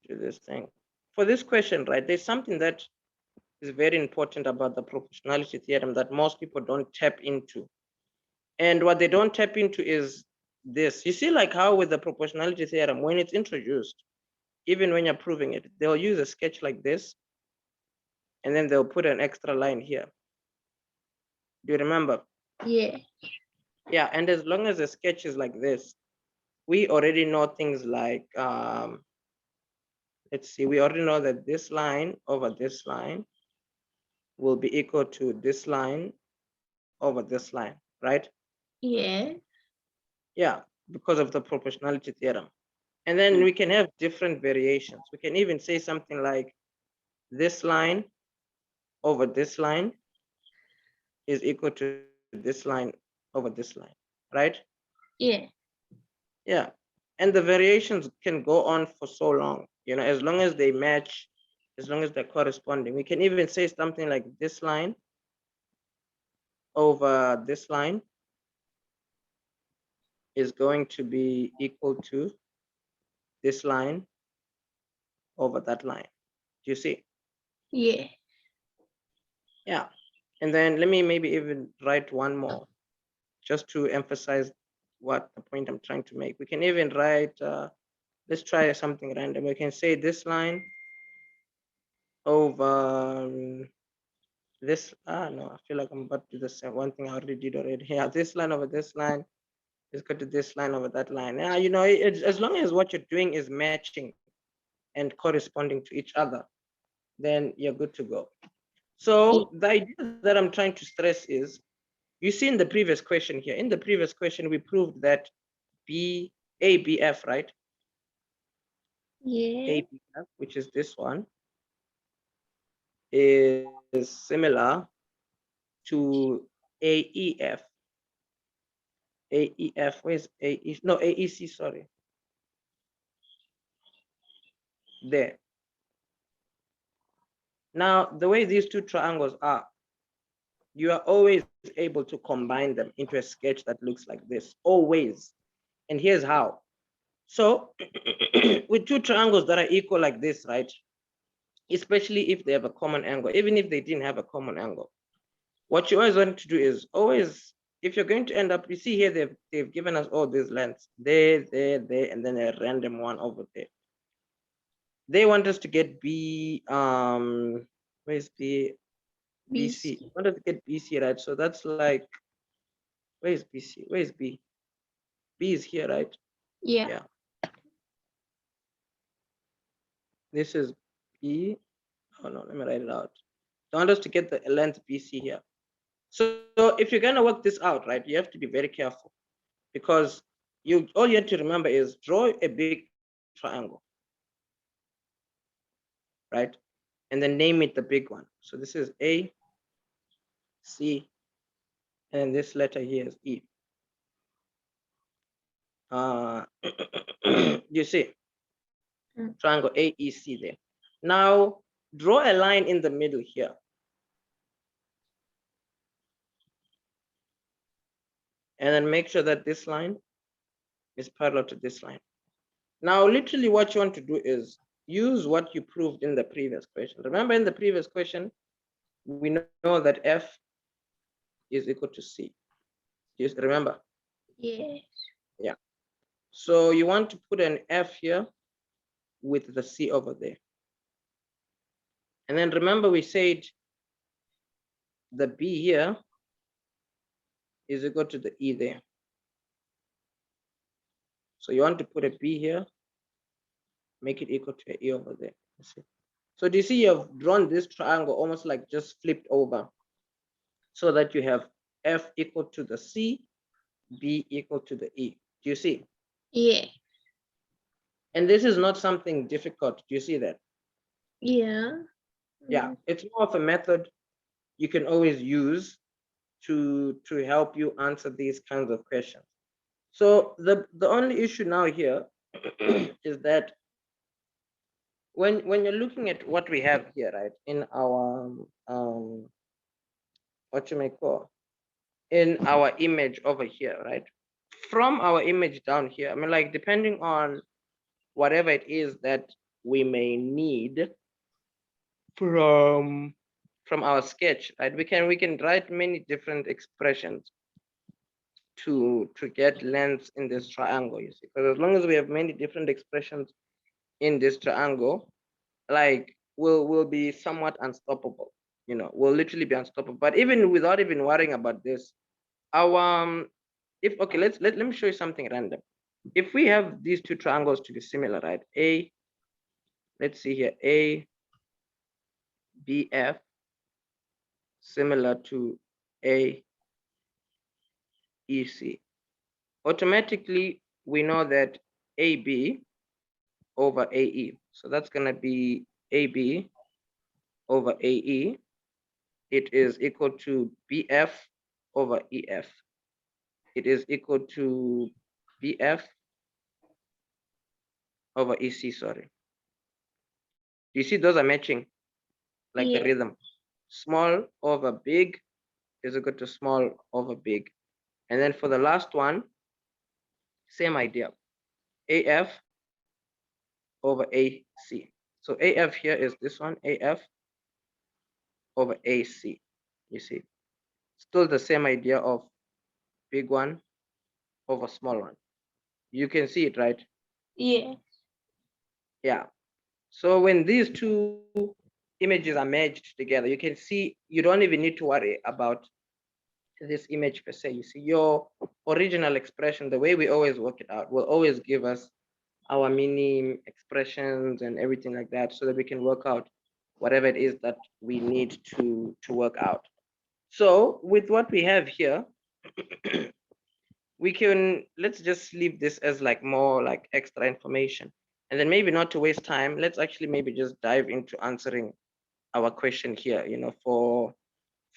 do this thing. For this question, right, there's something that is very important about the proportionality theorem that most people don't tap into. And what they don't tap into is this. You see, like how with the proportionality theorem, when it's introduced, even when you're proving it, they'll use a sketch like this, and then they'll put an extra line here. Do you remember? Yeah. Yeah, and as long as the sketch is like this, we already know things like, let's see, we already know that this line over this line will be equal to this line over this line, right? Yeah. Yeah, because of the proportionality theorem. And then we can have different variations. We can even say something like this line over this line is equal to this line over this line, right? Yeah. Yeah. And the variations can go on for so long, as long as they match, as long as they're corresponding. We can even say something like this line over this line is going to be equal to this line over that line. Do you see? Yeah. Yeah. And then let me maybe even write one more just to emphasize what the point I'm trying to make. We can even write, let's try something random. We can say this line over this. No, I feel like I'm about to do the same one thing I already did already. Yeah, this line over this line is equal to this line over that line. Yeah, as long as what you're doing is matching and corresponding to each other, then you're good to go. So the idea that I'm trying to stress is, you see in the previous question here, in the previous question, we proved that ABF, right? Yeah. ABF, which is this one, is similar to AEF. AEF, where's AE? No, AEC, sorry. There. Now, the way these two triangles are, you are always able to combine them into a sketch that looks like this, always. And here's how. So with two triangles that are equal like this, right? Especially if they have a common angle, even if they didn't have a common angle, what you always want to do is always, if you're going to end up, you see here, they've given us all these lengths, there, and then a random one over there. They want us to get B, where's B? BC. Want us to get BC, right? So that's like, where's BC? Where's B? B is here, right? Yeah. Yeah. This is B. Oh no, let me write it out. They want us to get the length BC here. So if you're gonna work this out, right, you have to be very careful, because all you have to remember is draw a big triangle, right? And then name it the big one. So this is A, C, and this letter here is E. You see, triangle AEC there. Now draw a line in the middle here. And then make sure that this line is parallel to this line. Now, literally what you want to do is use what you proved in the previous question. Remember, in the previous question, we know that F is equal to C. Just remember? Yes. Yeah. So you want to put an F here with the C over there. And then remember we said the B here is equal to the E there. So you want to put a B here, make it equal to an E over there. So do you see you've drawn this triangle almost like just flipped over, so that you have F equal to the C, B equal to the E. Do you see? Yeah. And this is not something difficult. Do you see that? Yeah. Yeah, it's more of a method you can always use to help you answer these kinds of questions. So the only issue now here is that when you're looking at what we have here, right, in our what you may call, in our image over here, right, from our image down here, I mean, like, depending on whatever it is that we may need from our sketch, right? We can write many different expressions to get lengths in this triangle, you see, because as long as we have many different expressions in this triangle, like we'll be somewhat unstoppable, you know, we'll literally be unstoppable. But even without even worrying about this, our if okay, let me show you something random. If we have these two triangles to be similar, right? Let's see here, ABF similar to AEC. Automatically, we know that AB over AE. So that's going to be AB over AE. It is equal to BF over EF. It is equal to BF over EC, sorry. You see those are matching, like the rhythm. Small over big is equal to small over big. And then for the last one, same idea. AF over AC. So AF here is this one, AF over AC. You see, still the same idea of big one over small one. You can see it, right? Yeah. Yeah. So when these two images are merged together, you can see you don't even need to worry about this image per se. You see, your original expression, the way we always work it out, will always give us our mini expressions and everything like that, so that we can work out whatever it is that we need to work out. So with what we have here, we can, let's just leave this as like more like extra information. And then maybe not to waste time, let's actually maybe just dive into answering our question here, you know, for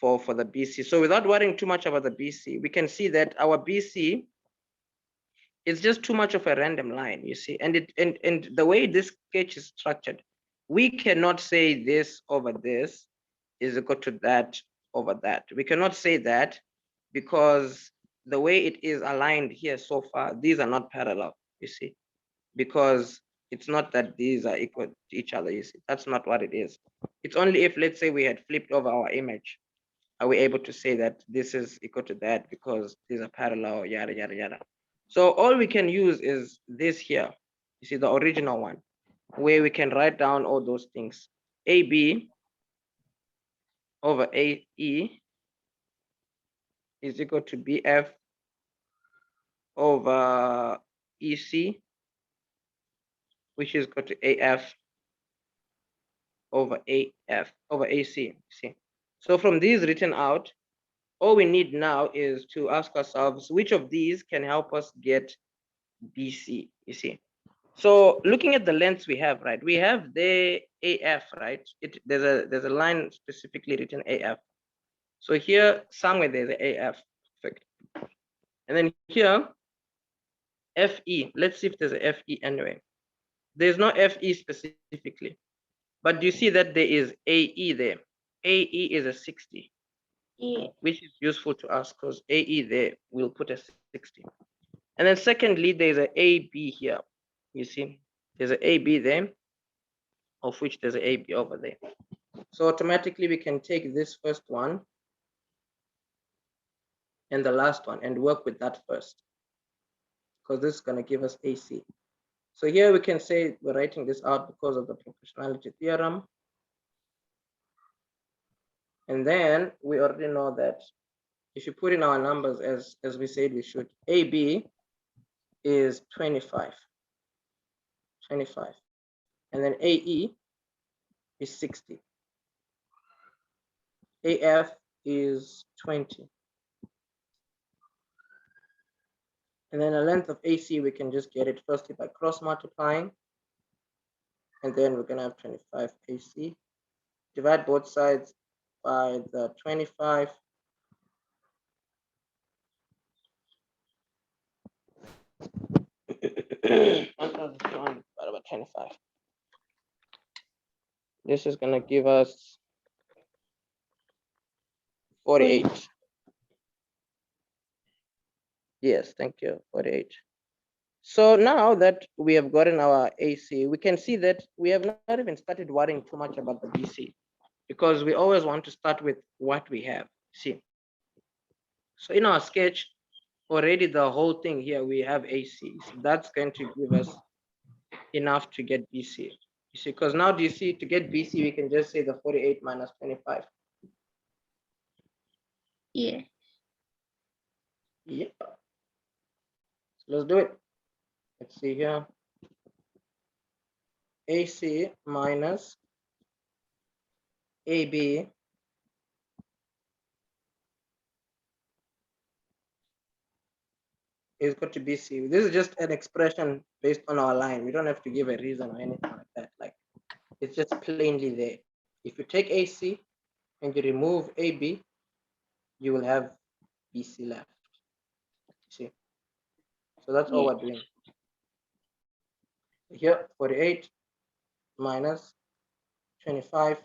the BC. So without worrying too much about the BC, we can see that our BC is just too much of a random line, you see. And and the way this sketch is structured, we cannot say this over this is equal to that over that. We cannot say that because the way it is aligned here so far, these are not parallel, you see, because it's not that these are equal to each other, you see. That's not what it is. It's only if, let's say, we had flipped over our image, are we able to say that this is equal to that because these are parallel, yada, yada, yada. So all we can use is this here, you see, the original one, where we can write down all those things. AB over AE is equal to BF over EC, which is equal to AF over AF over AC. See, so from these written out, all we need now is to ask ourselves which of these can help us get BC. You see, so looking at the lengths we have, right? We have the AF, right? There's a line specifically written AF. So here somewhere there's the AF, perfect. And then here FE. Let's see if there's a FE anyway. There's no FE specifically, but do you see that there is AE there? AE is a 60, which is useful to us because AE there, we'll put a 60. And then secondly, there's a AB here. You see, there's an AB there, of which there's an AB over there. So automatically we can take this first one and the last one and work with that first, because this is going to give us AC. So here we can say we're writing this out because of the proportionality theorem. And then we already know that if you put in our numbers as we said we should, AB is 25. And then AE is 60. AF is 20. And then the length of AC, we can just get it firstly by cross multiplying. And then we're going to have 25 AC. Divide both sides by the 25. About 25. This is going to give us 48. Yes, thank you, 48. So now that we have gotten our AC, we can see that we have not even started worrying too much about the BC, because we always want to start with what we have. See, so in our sketch, already the whole thing here, we have AC. So that's going to give us enough to get BC. You see, because now do you see, to get BC, we can just say the 48 minus 25. Yeah. Yep. So let's do it. Let's see here. AC minus AB is equal to BC. This is just an expression based on our line. We don't have to give a reason or anything like that. Like, it's just plainly there. If you take AC and you remove AB, you will have BC left. See? So that's all Yeah. we're doing. Here, 48 minus 25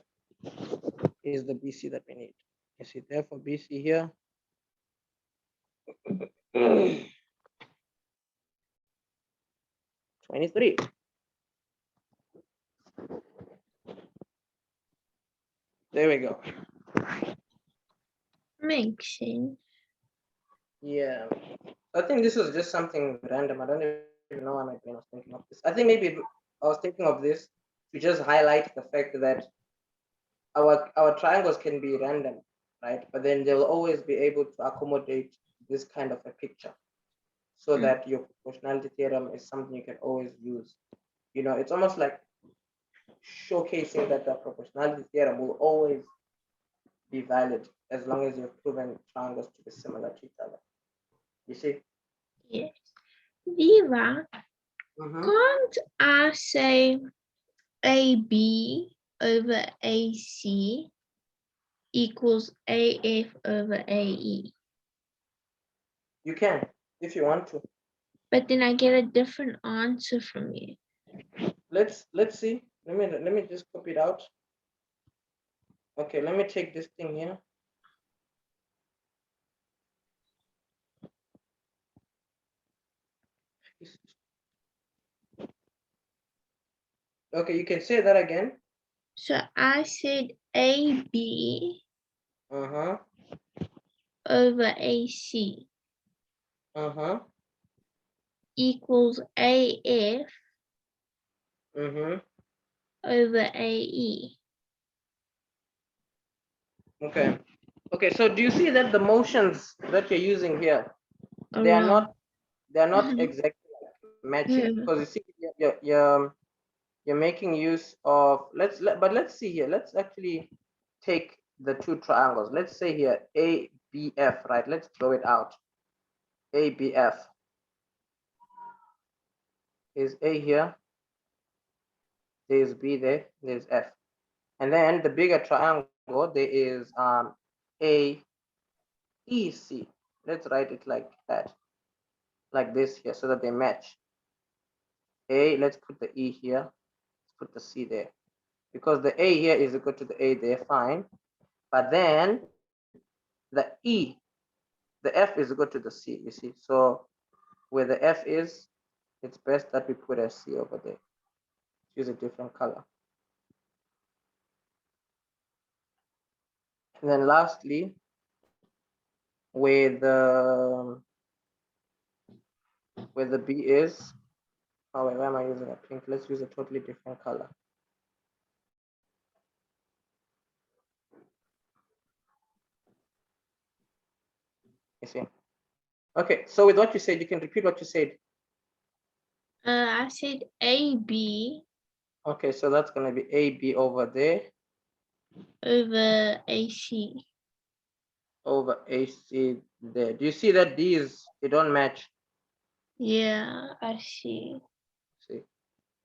is the BC that we need. You see, therefore BC here 23. There we go. Makes sense. Yeah, I think this is just something random. I don't even know why my brain was thinking of this. I think maybe I was thinking of this to just highlight the fact that our triangles can be random, right? But then they will always be able to accommodate this kind of a picture, so that your proportionality theorem is something you can always use. You know, it's almost like showcasing that the proportionality theorem will always be valid as long as you've proven triangles to be similar to each other. You see? Yes. Viva, Mhm. can't I say AB over AC equals AF over AE? You can, if you want to. But then I get a different answer from you. Let's see. Let me just copy it out. Okay, let me take this thing here. Okay, you can say that again. So I said AB Uh-huh. over AC Uh-huh. equals AF Mm-hmm. over AE. Okay. Okay, so do you see that the motions that you're using here, Are they are wrong. not exactly matching, because you see you're making use of, but let's see here. Let's actually take the two triangles. Let's say here ABF, right? Let's throw it out. ABF is A here, there's B there, there's F. And then the bigger triangle, there is AEC. Let's write it like that, like this here, so that they match. A, let's put the E here, let's put the C there. Because the A here is equal to the A there, fine. But then the E, the F is equal to the C, you see. So where the F is, it's best that we put a C over there. Use a different color. And then lastly, where the B is, oh wait, why am I using a pink? Let's use a totally different color. You see? Okay, so with what you said, you can repeat what you said. I said AB Okay, so that's gonna be AB over there, over AC. over AC there. Do you see that these, they don't match? Yeah, I see. See,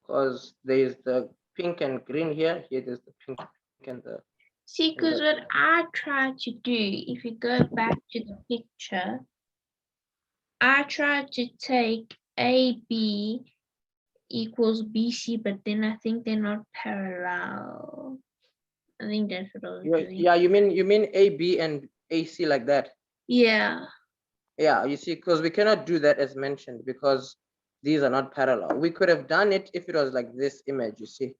because there is the pink and green here. Here there's the pink and the. See, because what I tried to do, if you go back to the picture, I tried to take AB equals BC, but then I think they're not parallel. I think that's what I was doing. Yeah, you mean AB and AC like that? Yeah. Yeah, you see, because we cannot do that as mentioned, because these are not parallel. We could have done it if it was like this image, you see,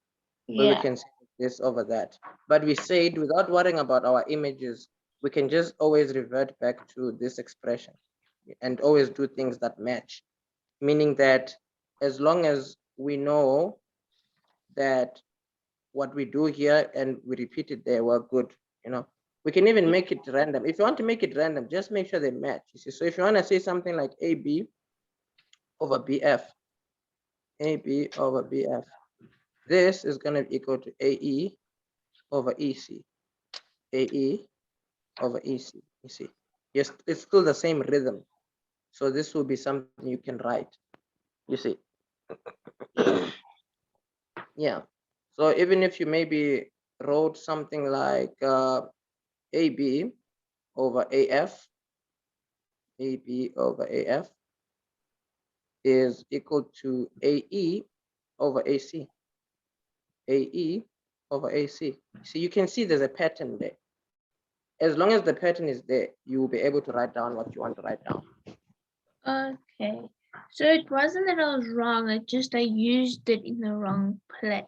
where we Yeah. can say this over that. But we said without worrying about our images, we can just always revert back to this expression and always do things that match, meaning that as long as we know that what we do here and we repeat it there, we're good, you know. We can even make it random. If you want to make it random, just make sure they match, you see. So if you want to say something like AB over BF, AB over BF, this is going to be equal to AE over EC, AE over EC, you see. Yes, it's still the same rhythm. So this will be something you can write, you see. Yeah. So even if you maybe wrote something like AB over AF, AB over AF is equal to AE over AC, AE over AC. So you can see there's a pattern there. As long as the pattern is there, you will be able to write down what you want to write down. Okay. So it wasn't that I was wrong, it just I used it in the wrong place.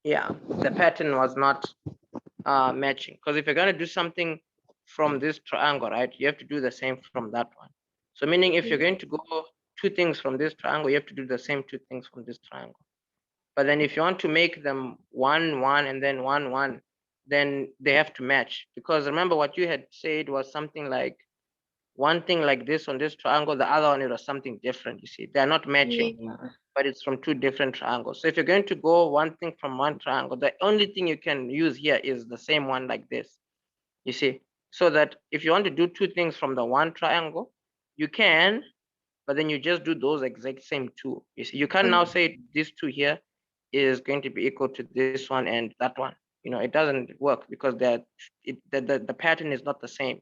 Yeah, the pattern was not matching. Because if you're going to do something from this triangle, right, you have to do the same from that one. So meaning if you're going to go two things from this triangle, you have to do the same two things from this triangle. But then if you want to make them 1, 1, and then 1, 1, then they have to match. Because remember what you had said was something like one thing like this on this triangle, the other one it was something different, you see. They're not matching, Yeah. but it's from two different triangles. So if you're going to go one thing from one triangle, the only thing you can use here is the same one like this, you see. So that if you want to do two things from the one triangle, you can, but then you just do those exact same two. You see, you can now say this two here is going to be equal to this one and that one. You know, it doesn't work because the pattern is not the same,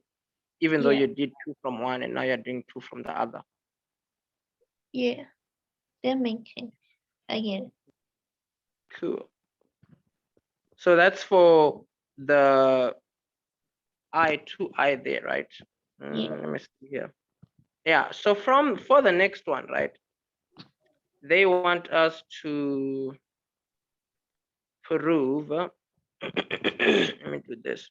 even though Yeah. you did two from one and now you're doing two from the other. Yeah. That makes sense. I get it. Cool. So that's for the I there, right? Yeah. Let me see here. Yeah, so for the next one, right? They want us to prove, let me do this.